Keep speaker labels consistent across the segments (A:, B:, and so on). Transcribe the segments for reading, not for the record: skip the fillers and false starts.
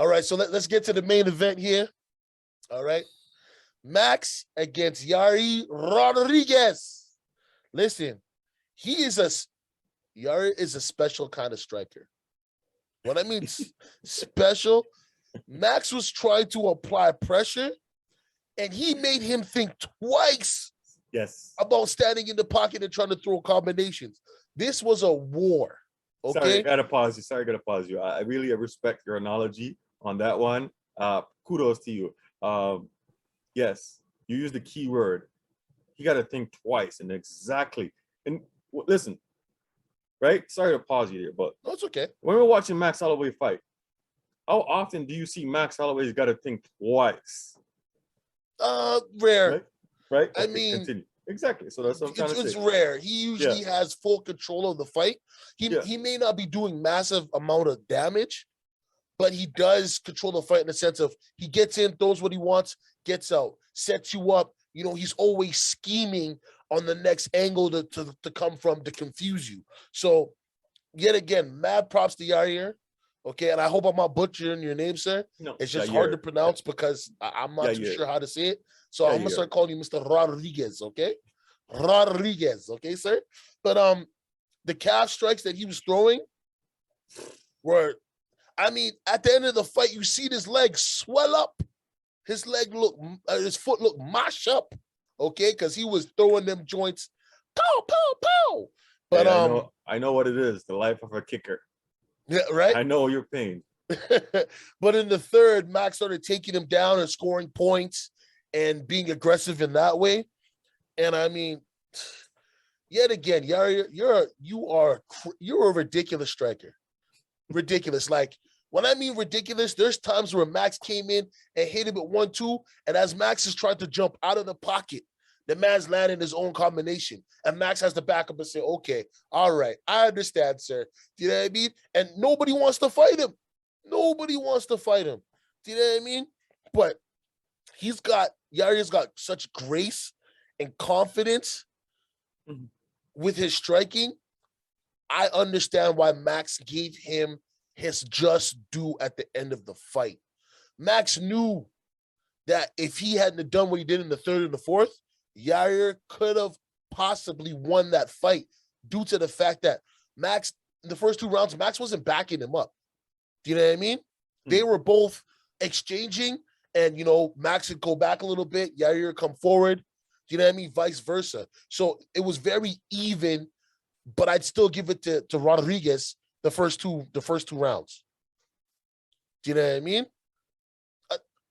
A: All right, so let's get to the main event here. All right. Max against Yair Rodriguez. Listen, Yair is a special kind of striker. When I mean special, Max was trying to apply pressure, and he made him think twice about standing in the pocket and trying to throw combinations. This was a war. Okay.
B: Sorry, I gotta pause you. I really respect your analogy on that one. Kudos to you. Yes, you use the key word. You got to think twice and exactly. And listen, right? Sorry to pause you here, but
A: no, it's okay.
B: When we're watching Max Holloway fight, how often do you see Max Holloway's got to think twice?
A: Rare.
B: Right?
A: I
B: Okay,
A: mean,
B: continue. Exactly. So that's what I'm trying to say.
A: It's rare. He usually has full control of the fight. He may not be doing massive amount of damage, but he does control the fight in the sense of he gets in, throws what he wants, gets out, sets you up. You know, he's always scheming on the next angle to come from to confuse you. So, yet again, mad props to Yair. Okay, and I hope I'm not butchering your name, sir.
B: No,
A: it's just hard to pronounce because I'm not too sure how to say it. So I'm gonna start calling you Mr. Rodriguez, okay? Rodriguez, okay, sir? But the calf strikes that he was throwing were, I mean, at the end of the fight, you see his leg swell up. His foot look mash up, okay? Because he was throwing them joints, pow, pow, pow. But
B: hey, I know what it is, the life of a kicker.
A: Yeah, right.
B: I know your pain.
A: But in the third, Max started taking him down and scoring points and being aggressive in that way. And I mean, yet again, you're a ridiculous striker. Ridiculous. Like, when I mean ridiculous, there's times where Max came in and hit him at 1-2, and as Max is trying to jump out of the pocket, the man's landing his own combination. And Max has to back up and say, okay, all right, I understand, sir. Do you know what I mean? And nobody wants to fight him. Nobody wants to fight him. Do you know what I mean? But Yair's got such grace and confidence with his striking. I understand why Max gave him his just due at the end of the fight. Max knew that if he hadn't done what he did in the third and the fourth, Yair could have possibly won that fight due to the fact that Max, in the first 2 rounds, Max wasn't backing him up. Do you know what I mean? They were both exchanging, and, you know, Max would go back a little bit, Yair would come forward. Do you know what I mean? Vice versa. So it was very even, but I'd still give it to Rodriguez the first two rounds. Do you know what I mean?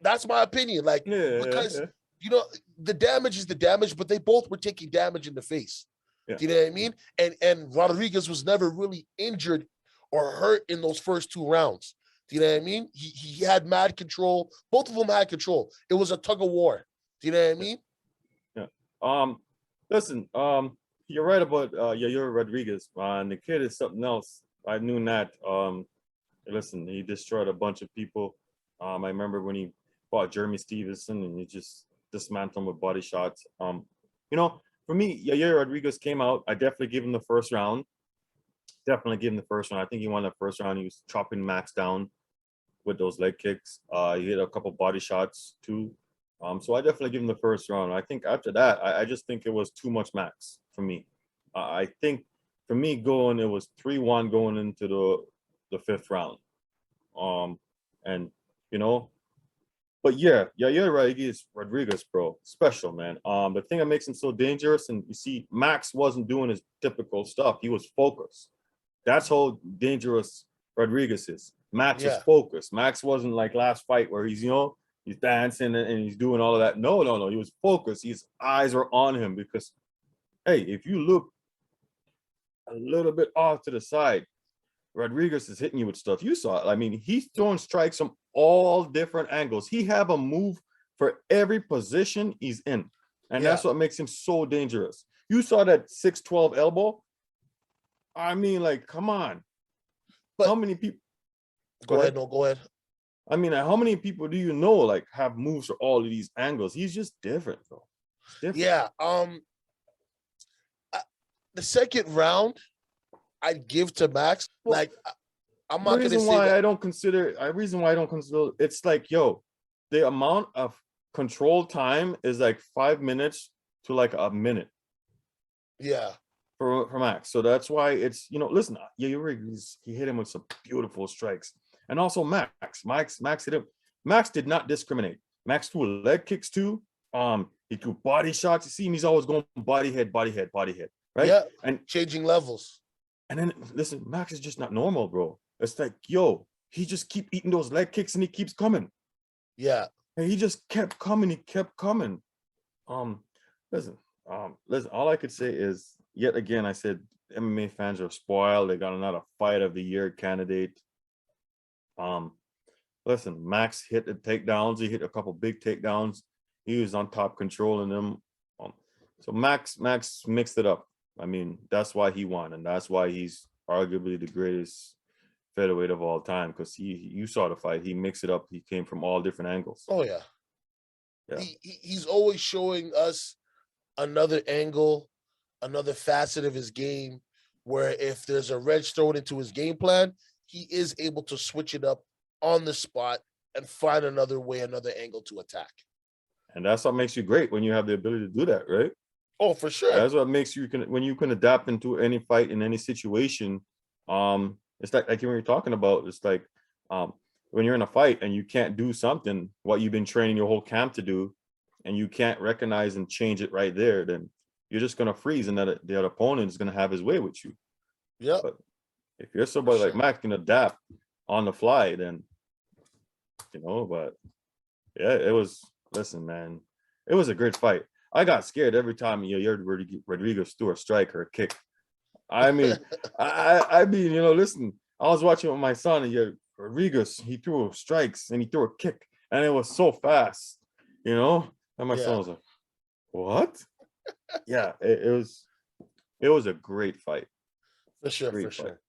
A: That's my opinion. Like, because you know, the damage is the damage, but they both were taking damage in the face. Do you know what I mean? And Rodriguez was never really injured or hurt in those first 2 rounds. Do you know what I mean? He had mad control. Both of them had control. It was a tug of war. Do you know what I mean?
B: Yeah. Listen, you're right about Yair Rodriguez. And the kid is something else. I knew that. Listen, he destroyed a bunch of people. I remember when he fought Jeremy Stevenson and he just dismantled him with body shots. You know, for me, Yair Rodriguez came out. I definitely gave him the first round. I think he won the first round. He was chopping Max down with those leg kicks. He hit a couple body shots too. So I definitely give him the first round. I think after that, I just think it was too much Max for me. I think for me it was 3-1 going into the 5th round. And you know, but yeah, Rodriguez, bro, special, man. The thing that makes him so dangerous, and you see, Max wasn't doing his typical stuff. He was focused. That's how dangerous Rodriguez is. Max was focused. Max wasn't like last fight where he's, you know, he's dancing and he's doing all of that. No. He was focused. His eyes were on him because, hey, if you look a little bit off to the side, Rodriguez is hitting you with stuff. You saw it. I mean, he's throwing strikes from all different angles. He have a move for every position he's in. And that's what makes him so dangerous. You saw that 6'12" elbow. I mean, like, come on. But how many people?
A: Go ahead.
B: I mean, how many people do you know, like, have moves for all of these angles? He's just different, bro. Different.
A: Yeah. The second round, I'd give to Max. Like, I'm
B: The
A: not gonna
B: reason
A: say
B: why
A: that.
B: I don't consider, it's like, yo, the amount of control time is like 5 minutes to like a minute
A: Yeah,
B: for Max. So that's why it's, listen, yeah, you're right. He hit him with some beautiful strikes. And also Max hit him. Max did not discriminate. Max threw leg kicks too. He threw body shots. You see him, he's always going body head, body head, body head, right?
A: yeah,
B: And
A: changing levels.
B: then listen, Max is just not normal, bro. It's like, yo, he just keep eating those leg kicks and he keeps coming.
A: Yeah,
B: And he just kept coming. He kept coming. Um, listen, listen. All I could say is, yet again, I said MMA fans are spoiled. They got another fight of the year candidate. Um, listen, Max hit the takedowns. He hit a couple big takedowns. He was on top controlling them. Um, so Max mixed it up. I mean, that's why he won, and that's why he's arguably the greatest featherweight of all time. Because you saw the fight. He mixed it up. He came from all different angles.
A: oh yeah.
B: Yeah.
A: He's always showing us another angle, another facet of his game, where if there's a wrench thrown into his game plan, he is able to switch it up on the spot and find another way, another angle to attack.
B: And that's what makes you great when you have the ability to do that, right?
A: Oh, for sure.
B: That's what makes you when you can adapt into any fight in any situation. It's like when you're talking about, it's like when you're in a fight and you can't do something what you've been training your whole camp to do, and you can't recognize and change it right there, then you're just gonna freeze, and that the other opponent is gonna have his way with you.
A: Yep.
B: But if you're somebody like
A: sure.
B: Max can adapt on the fly, then but yeah, it was. Listen, man, it was a great fight. I got scared every time Rodriguez threw a strike or a kick. I mean, I mean, listen, I was watching with my son, and Rodriguez, he threw strikes and he threw a kick, and it was so fast, And my son
A: Yeah,
B: was like, "What?" Yeah, it was a great fight.
A: for sure,
B: Great
A: for
B: fight.
A: sure.